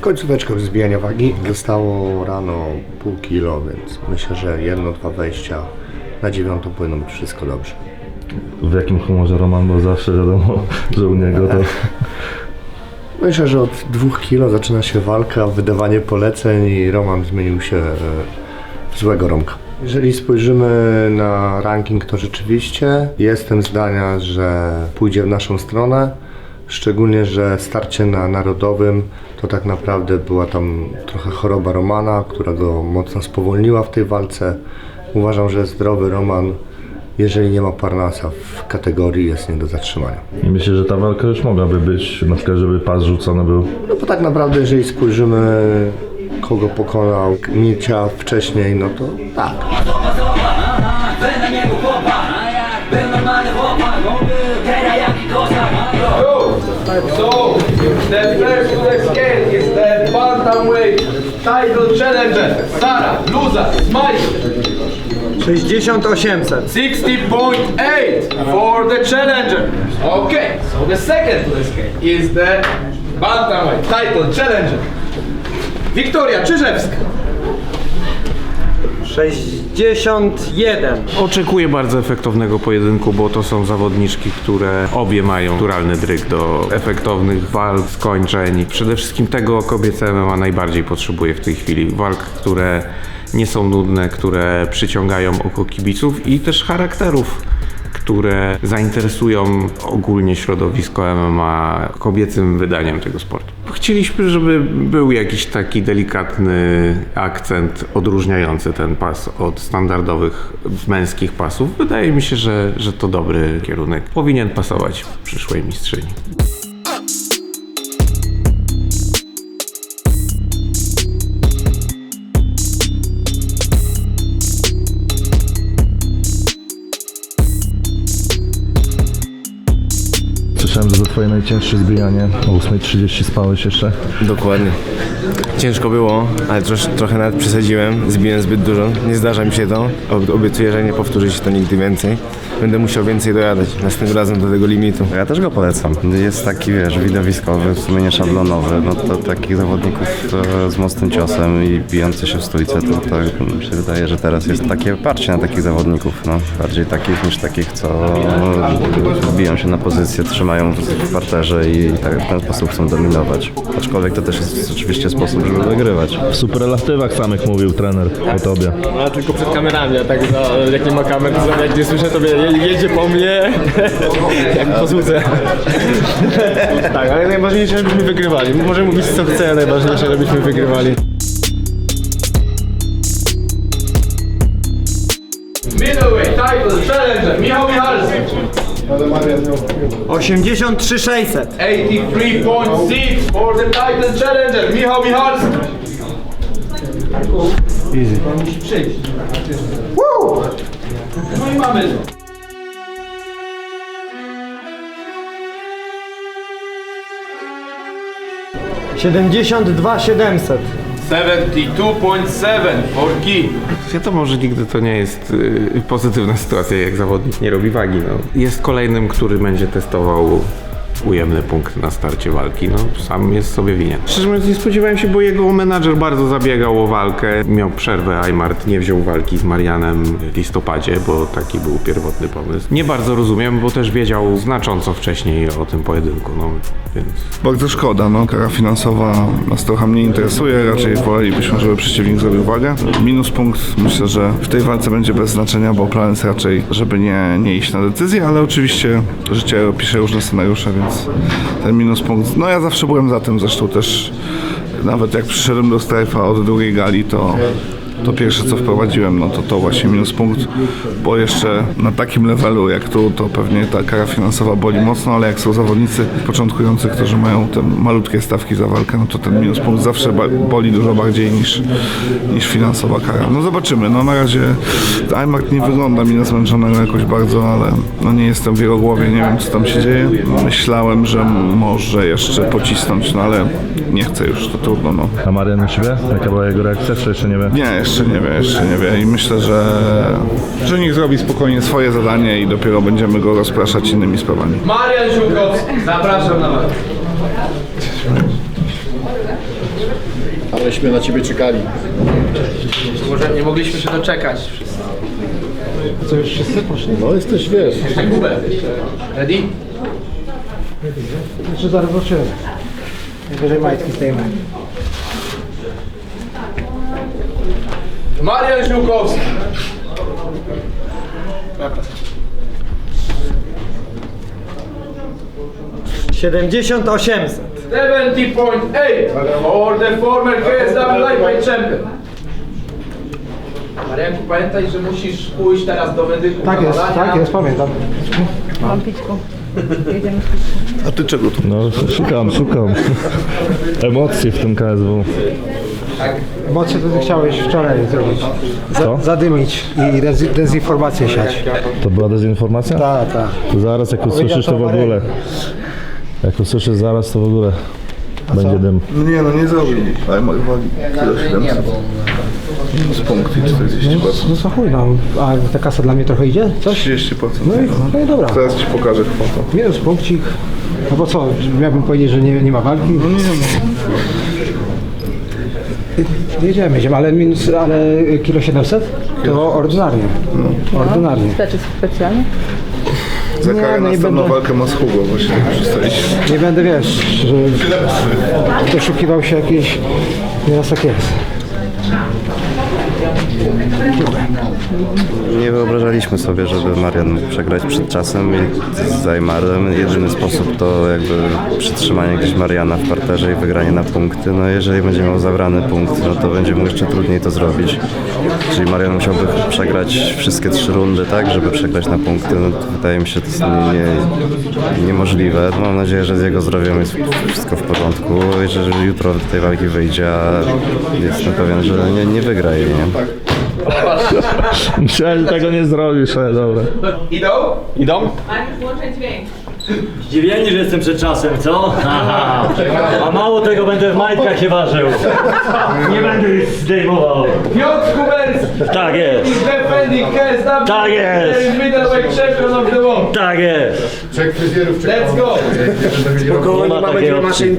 Końcóweczka wzbijania wagi. Zostało rano pół kilo, więc myślę, że 1-2 wejścia na 9 powinno być wszystko dobrze. W jakim humorze Roman, bo zawsze wiadomo, że u niego to... Myślę, że od 2 kilo zaczyna się walka, wydawanie poleceń i Roman zmienił się w złego Romka. Jeżeli spojrzymy na ranking, to rzeczywiście jestem zdania, że pójdzie w naszą stronę. Szczególnie, że starcie na narodowym to tak naprawdę była tam trochę choroba Romana, która go mocno spowolniła w tej walce. Uważam, że zdrowy Roman, jeżeli nie ma Parnasa w kategorii, jest nie do zatrzymania. I myślę, że ta walka już mogłaby być, na przykład, żeby pas rzucony był. No bo tak naprawdę, jeżeli spojrzymy, kogo pokonał Mircia wcześniej, no to tak. So, the first to the scale is the bantamweight title challenger, Sara Luza Smile. 60-800. 60.8 for the challenger. Okay, so the second to the scale is the bantamweight title challenger, Wiktoria Czyżewska. 61. Oczekuję bardzo efektownego pojedynku, bo to są zawodniczki, które obie mają naturalny dryg do efektownych walk, skończeń. Przede wszystkim tego kobiece MMA najbardziej potrzebuje w tej chwili. Walk, które nie są nudne, które przyciągają oko kibiców i też charakterów, które zainteresują ogólnie środowisko MMA kobiecym wydaniem tego sportu. Chcieliśmy, żeby był jakiś taki delikatny akcent odróżniający ten pas od standardowych męskich pasów. Wydaje mi się, że to dobry kierunek. Powinien pasować przyszłej mistrzyni. Słyszałem, że to twoje najcięższe zbijanie. O 8:30 spałeś jeszcze? Dokładnie. Ciężko było, ale trochę nawet przesadziłem. Zbiłem zbyt dużo. Nie zdarza mi się to. Obiecuję, że nie powtórzy się to nigdy więcej. Będę musiał więcej dojadać następnym razem do tego limitu. Ja też go polecam. Jest taki, wiesz, widowiskowy, w sumie nie szablonowy. No to takich zawodników z mocnym ciosem i bijący się w stójce, to mi się wydaje, że teraz jest takie parcie na takich zawodników. No. Bardziej takich niż takich, co biją się na pozycję, trzymają w parterze i tak w ten sposób chcą dominować. Aczkolwiek to też jest oczywiście sposób, żeby wygrywać. W superlatywach samych mówił trener o tobie. A tylko przed kamerami, a tak jak nie ma kamer, to jak nie słyszę, to jedzie po mnie jak po słudze. Tak, ale najważniejsze, żebyśmy wygrywali. Może mówić co chce, ale najważniejsze, żebyśmy wygrywali. Middleweight title challenger, Michał Michalski. 83-600. 83.6 for the title challenger, Michał Michalski. Woo! No i mamy to. 72-700. 72.7 for Key. Wiadomo, że nigdy to nie jest pozytywna sytuacja, jak zawodnik nie robi wagi. No. Jest kolejnym, który będzie testował ujemny punkt na starcie walki. No, sam jest sobie winien. Szczerze mówiąc, nie spodziewałem się, bo jego menadżer bardzo zabiegał o walkę. Miał przerwę, Aymart nie wziął walki z Marianem w listopadzie, bo taki był pierwotny pomysł. Nie bardzo rozumiem, bo też wiedział znacząco wcześniej o tym pojedynku, no więc... Bardzo szkoda, no. Kara finansowa nas trochę mnie interesuje, raczej wolelibyśmy, żeby przeciwnik zrobił wagę. Minus punkt, myślę, że w tej walce będzie bez znaczenia, bo plan jest raczej, żeby nie iść na decyzję, ale oczywiście życie pisze różne scenariusze, więc ten minus punkt, no ja zawsze byłem za tym, zresztą też nawet jak przyszedłem do Strajfa od drugiej gali, to pierwsze co wprowadziłem, no to właśnie minus punkt, bo jeszcze na takim levelu jak tu, to pewnie ta kara finansowa boli mocno, ale jak są zawodnicy początkujący, którzy mają te malutkie stawki za walkę, no to ten minus punkt zawsze boli dużo bardziej niż finansowa kara. No zobaczymy, no na razie Aymart nie wygląda mi na zmęczonego jakoś bardzo, ale no nie jestem w jego głowie, nie wiem co tam się dzieje. Myślałem, że może jeszcze pocisnąć, no ale nie chcę już, to trudno, no. A Marian u siebie? Jaka była jego reakcja, czy jeszcze nie wie? Nie, Jeszcze nie wie i myślę, że niech zrobi spokojnie swoje zadanie i dopiero będziemy go rozpraszać innymi sprawami. Marian Żółkowski, zapraszam na walkę. Aleśmy na ciebie czekali. Może nie mogliśmy się doczekać. Co, już wszyscy poszli? No jesteś, wiesz. Ready? Jeszcze zaraz zobaczymy. Najwyżej majtki zdejmę. Marian Żółkowski. 70-800. 70.8 for the former KSW Lightweight Champion. Marianku, pamiętaj, że musisz pójść teraz do medyków. Tak jest, pamiętam. Mam pićku. Jedziemy. A ty czego tu? No szukam. Emocji w tym KSW. Emocje to ty chciałeś wczoraj zrobić. Co? Zadymić i dezinformację siać. To była dezinformacja? Tak. To zaraz jak usłyszysz to w ogóle. Jak usłyszysz zaraz to w ogóle będzie dym. Nie, no nie zrobił. Ale ma wagi. Minus punkt i 40%. No co chuj, no. A ta kasa dla mnie trochę idzie? Coś? 30%. No i dobra. Teraz ci pokażę kwotę. Minus punkcik. No bo co, miałbym powiedzieć, że nie ma walki? No nie Jedziemy, ale kilo 700? To ordynarnie. Ordynarnie. Znaczy specjalnie? Za karę no nie następną będę- walkę ma z Hugo właśnie przystaliśmy. Nie będę, wiesz, że doszukiwał się jakiejś... Nieraz tak jest. Nie wyobrażaliśmy sobie, żeby Marian mógł przegrać przed czasem i z Aymarem. Jedyny sposób to jakby przytrzymanie gdzieś Mariana w parterze i wygranie na punkty. No jeżeli będzie miał zabrany punkt, no to będzie mu jeszcze trudniej to zrobić. Czyli Marian musiałby przegrać wszystkie 3 rundy, tak, żeby przegrać na punkty. No to wydaje mi się, to jest niemożliwe. Mam nadzieję, że z jego zdrowiem jest wszystko w porządku i że jutro do tej walki wyjdzie, a jestem pewien, że nie wygra jej, nie? Myślałem, że tego nie zrobisz, ale dobra. Idą? Mariusz, włączaj dźwięk. Zdziwieni, że jestem przed czasem, co? Aha. A mało tego, będę w majtkach się ważył. Nie będę ich zdejmował. Piotr Kuberski. Tak jest. Is defending KSW. Tak jest. Middleweight champion of the world. Tak jest. Let's go. Nie ma takiej opcji.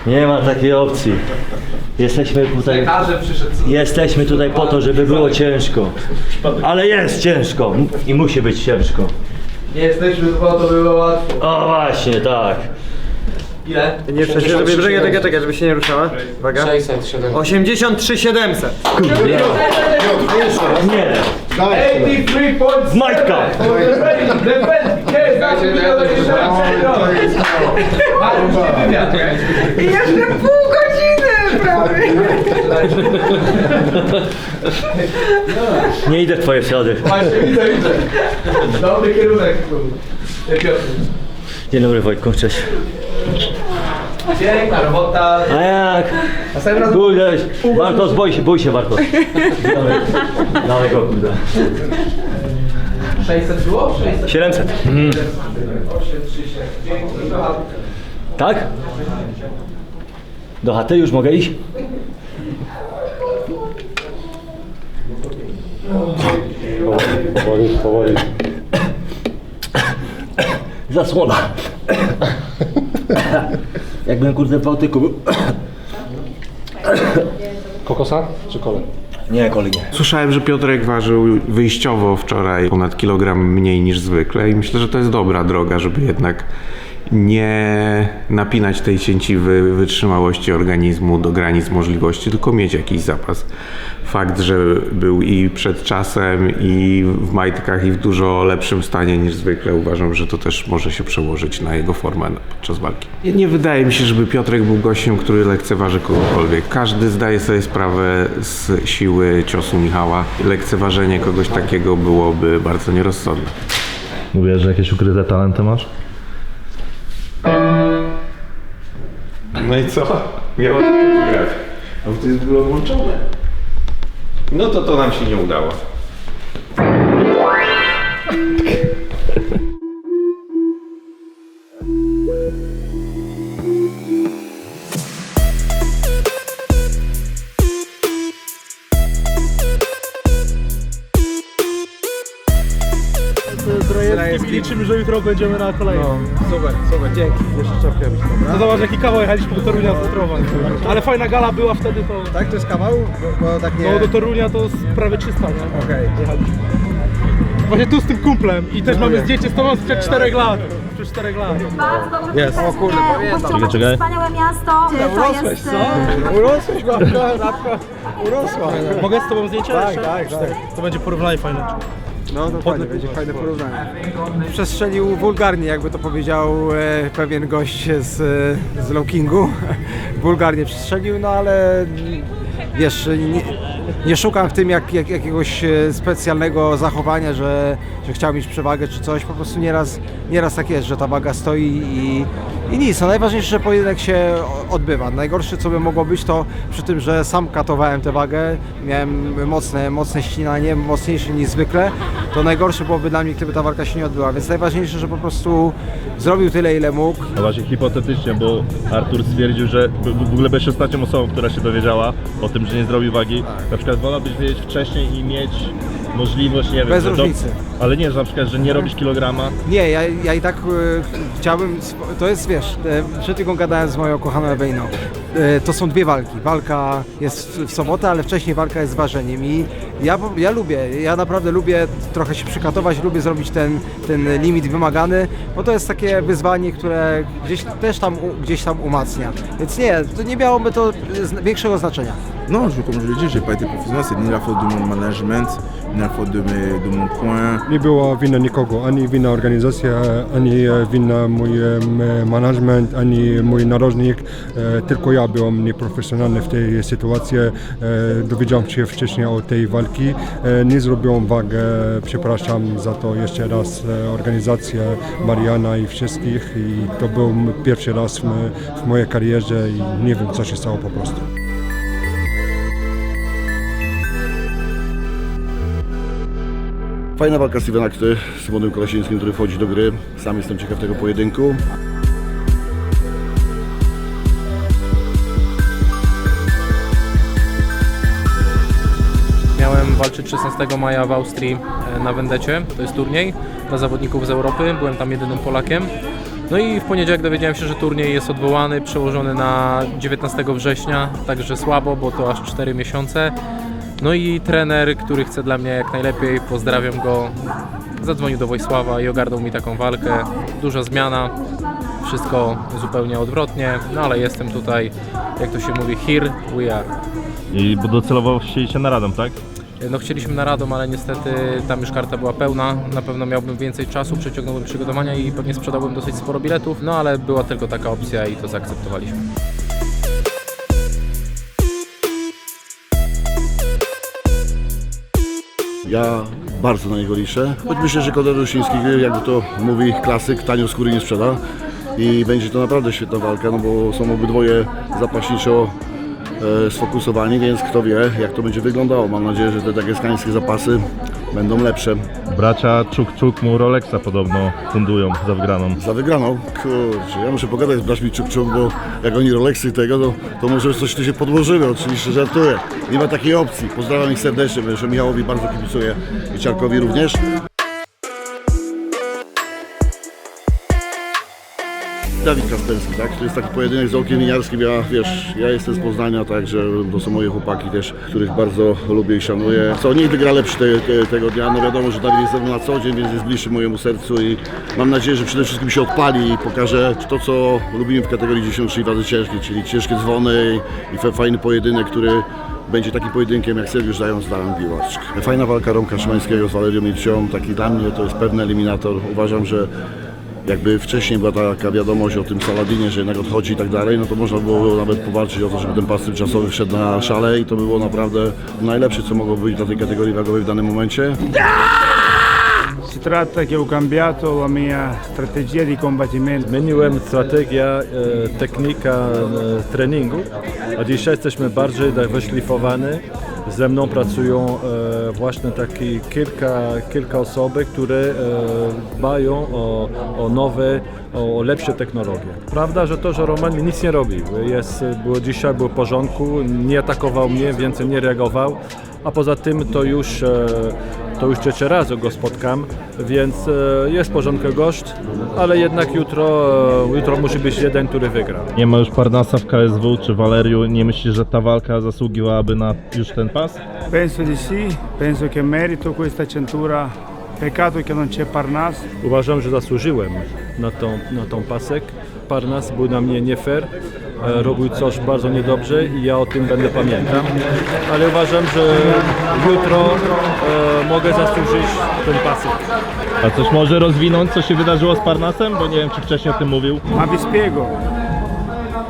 Nie ma takiej opcji. Jesteśmy tutaj po to, żeby było ciężko. Ale jest ciężko i musi być ciężko. Nie jesteśmy po to, by było łatwo. O właśnie, tak. Ile? Nie przecież, czekaj, żeby się nie ruszała. Uwaga. 83 700. Nie. 83 points. Majtka. Defend KSW Middleweight champion. Mariusz, nie wywiad. Jeszcze pół godziny prawie. Nie idę w twoje ślady. Właśnie, widzę. Dobry kierunek. Piotr. Dzień dobry Wojtku, cześć. Piękna robota. A jak? Następnym razem Kurde, Bartosz, bój się Bartosz. Dawaj go, kurde. 600 było? 600. 700. 8, 3, 7. Dzięki. Tak? Do chaty już mogę iść? Powoli. Zasłona. Jakbym kurde w Bałtyku był. Kokosa czy kole? Nie, kolej nie. Słyszałem, że Piotrek ważył wyjściowo wczoraj ponad kilogram mniej niż zwykle i myślę, że to jest dobra droga, żeby jednak nie napinać tej cięciwy wytrzymałości organizmu do granic możliwości, tylko mieć jakiś zapas. Fakt, że był i przed czasem, i w majtkach, i w dużo lepszym stanie niż zwykle, uważam, że to też może się przełożyć na jego formę podczas walki. Nie wydaje mi się, żeby Piotrek był gościem, który lekceważy kogokolwiek. Każdy zdaje sobie sprawę z siły ciosu Michała. Lekceważenie kogoś takiego byłoby bardzo nierozsądne. Mówisz, że jakieś ukryte talenty masz? No i co? Miało to grać. No to jest było włączone. No to nam się nie udało. liczymy, że jutro będziemy na kolejnym. No, super, dzięki. Jeszcze czapkę robić, dobra? To zobacz, jaki kawał jechaliśmy do Torunia z Ostrowa. Ale fajna gala była wtedy, to... Tak, to jest kawał? Bo tak nie... No do Torunia to prawie 300, nie? Okej. Jechaliśmy. Właśnie tu z tym kumplem i też mamy zdjęcie z tobą sprzed 4 lat. Sprzed 4 lat. Jest. O kurde, pamiętam. Czekaj. Wspaniałe miasto. Urosłeś, co? Urosłeś, babka. Urosła. Mogę z tobą zdjęcie? Tak, jeszcze? tak, tak. To będzie porównanie fajne. No dokładnie, będzie fajne porównanie. Przestrzelił wulgarnie, jakby to powiedział pewien gość z Low Kingu. Wulgarnie przestrzelił, no ale wiesz, nie szukam w tym jakiegoś specjalnego zachowania, że chciał mieć przewagę czy coś. Po prostu nieraz tak jest, że ta waga stoi i nic. No najważniejsze, że pojedynek się odbywa. Najgorsze, co by mogło być, to przy tym, że sam katowałem tę wagę, miałem mocne ścinanie, mocniejsze niż zwykle, to najgorsze byłoby dla mnie, gdyby ta walka się nie odbyła. Więc najważniejsze, że po prostu zrobił tyle, ile mógł. No właśnie hipotetycznie, bo Artur stwierdził, że w ogóle byłeś ostatnią osobą, która się dowiedziała o tym, że nie zrobił wagi. Na przykład wolałbyś wiedzieć wcześniej i mieć możliwość, nie wiem, Bez że różnicy. ale nie, że na przykład, że nie robisz kilograma. Nie, ja i tak chciałbym, to jest, wiesz, przed chwilą gadałem z moją kochaną Ewejną. To są dwie walki. Walka jest w sobotę, ale wcześniej walka jest z ważeniem i ja naprawdę lubię trochę się przykatować, lubię zrobić ten limit wymagany, bo to jest takie wyzwanie, które gdzieś tam umacnia. Więc nie, to nie miałoby to większego znaczenia. Non, comme je l'ai dit, j'ai pas été professionnel, c'est ni la faute de mon management, ni la faute de mon coin. Nie była wina nikogo, ani wina organizacja, ani wina mój management, ani mój narożnik, tylko ja byłem nieprofesjonalny w tej sytuacji. Dowiedziałem się wcześniej o tej walki, nie zrobiłem wagę, przepraszam za to jeszcze raz organizację Mariana i wszystkich i to był pierwszy raz w mojej karierze i nie wiem co się stało po prostu. Fajna walka Stevena Kty z Szymonem Kolasińskim, który wchodzi do gry. Sam jestem ciekaw tego pojedynku. Miałem walczyć 16 maja w Austrii na Wendecie, to jest turniej dla zawodników z Europy, byłem tam jedynym Polakiem. No i w poniedziałek dowiedziałem się, że turniej jest odwołany, przełożony na 19 września, także słabo, bo to aż 4 miesiące. No i trener, który chce dla mnie jak najlepiej, pozdrawiam go, zadzwonił do Wojsława i ogarnął mi taką walkę. Duża zmiana, wszystko zupełnie odwrotnie, no ale jestem tutaj, jak to się mówi, here we are. I bo docelowo chcieliście na Radom, tak? No chcieliśmy na Radom, ale niestety tam już karta była pełna, na pewno miałbym więcej czasu, przeciągnąłbym przygotowania i pewnie sprzedałbym dosyć sporo biletów, no ale była tylko taka opcja i to zaakceptowaliśmy. Ja bardzo na niego liczę, choć myślę, że Konrad Rusiński, jakby to mówi klasyk, tanio skóry nie sprzeda i będzie to naprawdę świetna walka, no bo są obydwoje zapaśniczo sfokusowani, więc kto wie, jak to będzie wyglądało. Mam nadzieję, że te dageskańskie zapasy będą lepsze. Bracia Czuk mu Rolexa podobno fundują za wygraną. Za wygraną? Kurczę, ja muszę pogadać z braćmi Czuk, bo jak oni Rolexy tego, to może coś tu się podłożyły, oczywiście żartuję. Nie ma takiej opcji. Pozdrawiam ich serdecznie, że Michałowi bardzo kibicuję i Ciarkowi również. Dawid Kasperski, tak? To jest taki pojedynek z Ołkiem Winiarskim. Ja jestem z Poznania, także to są moje chłopaki też, których bardzo lubię i szanuję. Co niech wygra lepszy tego dnia. No wiadomo, że Dawid jest ze mną na co dzień, więc jest bliższy mojemu sercu i mam nadzieję, że przede wszystkim się odpali i pokaże to, co lubimy w kategorii 10 wadze ciężkiej, czyli ciężkie dzwony i fajny pojedynek, który będzie takim pojedynkiem jak Sergiusz Zając z Darem Biłacz. Fajna walka Romka Szymańskiego z Walerią Milcią, taki dla mnie to jest pewny eliminator. Uważam, że jakby wcześniej była taka wiadomość o tym Saladinie, że jednak odchodzi i tak dalej, no to można było nawet powalczyć o to, żeby ten pas tymczasowy wszedł na szale i to było naprawdę najlepsze, co mogło być dla tej kategorii wagowej w danym momencie. Si tratta che ho cambiato la mia strategia di combattimento. Zmieniłem strategię, technika treningu, a dzisiaj jesteśmy bardziej wyszlifowani. Ze mną pracują właśnie takie kilka osób, które dbają o nowe, o lepsze technologie. Prawda, że to, że Roman mi nic nie robił. Dzisiaj był w porządku, nie atakował mnie, więcej nie reagował, a poza tym to już trzeci raz go spotkam, więc jest w porządku gość, ale jednak jutro musi być jeden, który wygra. Nie ma już Parnasa w KSW czy Valeriu. Nie myślisz, że ta walka zasługiwałaby na już ten pas? Penso di sì, penso che merito questa cintura. Peccato che non c'è Parnas. Uważam, że zasłużyłem na tą pasek. Parnas był na mnie nie fair, robił coś bardzo niedobrze i ja o tym będę pamiętał. Ale uważam, że jutro mogę zasłużyć ten pasek. A coś może rozwinąć, co się wydarzyło z Parnasem? Bo nie wiem, czy wcześniej o tym mówił. Ma vi spiego.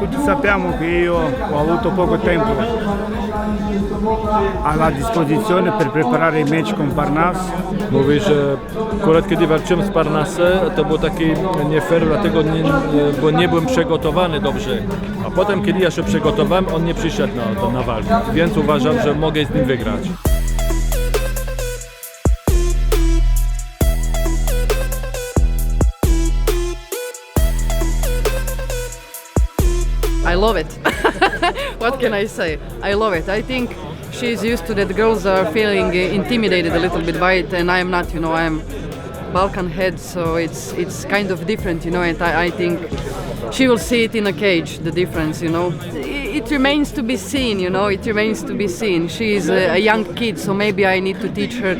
Tutti sappiamo che io ho avuto poco tempo alla disposizione per preparare il match con Parnas. Mówi, że akurat kiedy walczyłem z Parnasem, to był taki nie fair, dlatego bo nie byłem przygotowany dobrze. A potem, kiedy ja się przygotowałem, on nie przyszedł na walkę, więc uważam, że mogę z nim wygrać. I love it. What can I say? I love it. I think she's used to that girls are feeling intimidated a little bit by it, and I am not. You know, I am Balkan head, so it's kind of different. You know, and I think she will see it in a cage. The difference, you know. It remains to be seen. You know, it remains to be seen. She is a young kid, so maybe I need to teach her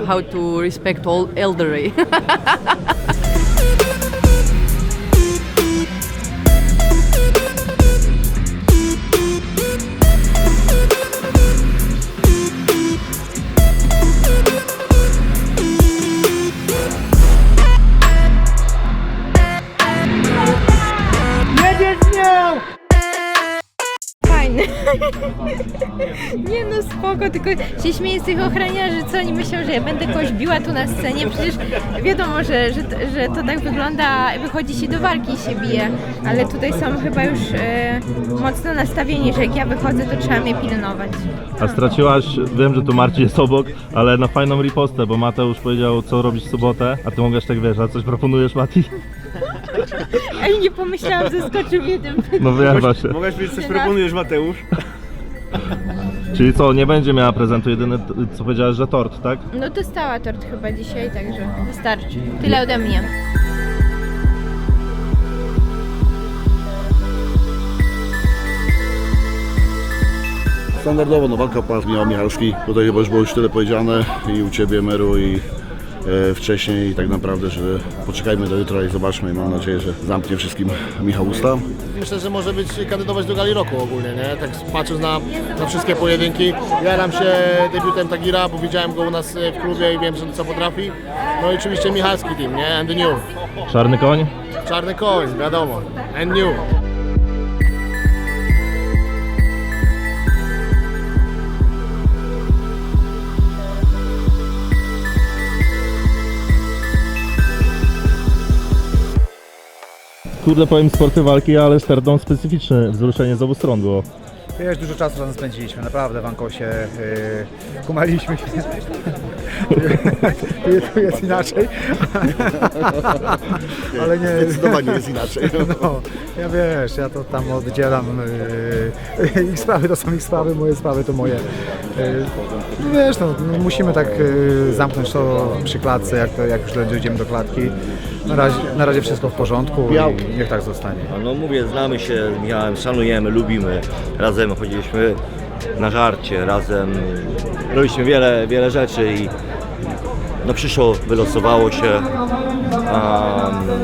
how to respect all elderly. Fajny. Nie no spoko, tylko się śmieję z tych ochroniarzy, co oni myślą, że ja będę kogoś biła tu na scenie, przecież wiadomo, że to tak wygląda, wychodzi się do walki i się bije, ale tutaj są chyba już mocno nastawieni, że jak ja wychodzę, to trzeba mnie pilnować. A straciłaś, wiem, że tu Marcin jest obok, ale na fajną ripostę, bo Mateusz powiedział, co robić w sobotę, a ty mogłeś tak, wiesz, a coś proponujesz, Mati? Ej, nie pomyślałam, zaskoczył mnie tym. No wiem właśnie. Mogłeś powiedzieć, coś proponujesz, Mateusz? Czyli co, nie będzie miała prezentu, jedyne co powiedziałeś, że tort, tak? No dostała tort chyba dzisiaj, także wystarczy. Tyle ode mnie. Standardowo, no walka pas Michał Michalski. Tutaj chyba już było tyle powiedziane i u Ciebie, Meru, i wcześniej i tak naprawdę, że poczekajmy do jutra i zobaczmy i mam nadzieję, że zamknie wszystkim Michał usta. Myślę, że może być kandydować do gali roku ogólnie, nie? Tak patrząc na wszystkie pojedynki. Jaram się debiutem Tagira, bo widziałem go u nas w klubie i wiem, że co potrafi. No i oczywiście Michalski team, nie? And the new. Czarny koń? Czarny koń, wiadomo. And new. Kurde, powiem sporty walki, ale Sterdon specyficzne wzruszenie z obu stron było. Wiesz, dużo czasu razem spędziliśmy, naprawdę w Ankosie, kumaliśmy się. Tu jest inaczej. Ale nie. Zdecydowanie jest inaczej. No, ja wiesz, ja to tam oddzielam. Ich sprawy to są ich sprawy, moje sprawy to moje. Wiesz, no, musimy tak zamknąć to przy klatce, jak już dojdziemy do klatki. Na razie wszystko w porządku i niech tak zostanie. No mówię, znamy się z Michałem, szanujemy, lubimy. Razem chodziliśmy na żarcie, razem robiliśmy wiele rzeczy i no przyszło, wylosowało się.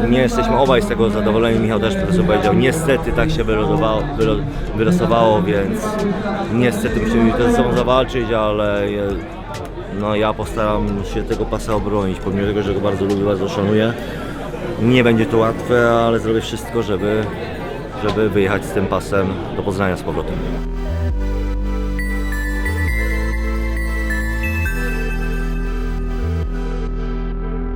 Nie jesteśmy obaj z tego zadowoleni. Michał też po prostu powiedział, niestety tak się wylosowało, więc niestety musimy ze sobą zawalczyć, ale no ja postaram się tego pasa obronić, pomimo tego, że go bardzo lubię, bardzo szanuję. Nie będzie to łatwe, ale zrobię wszystko, żeby wyjechać z tym pasem do Poznania z powrotem.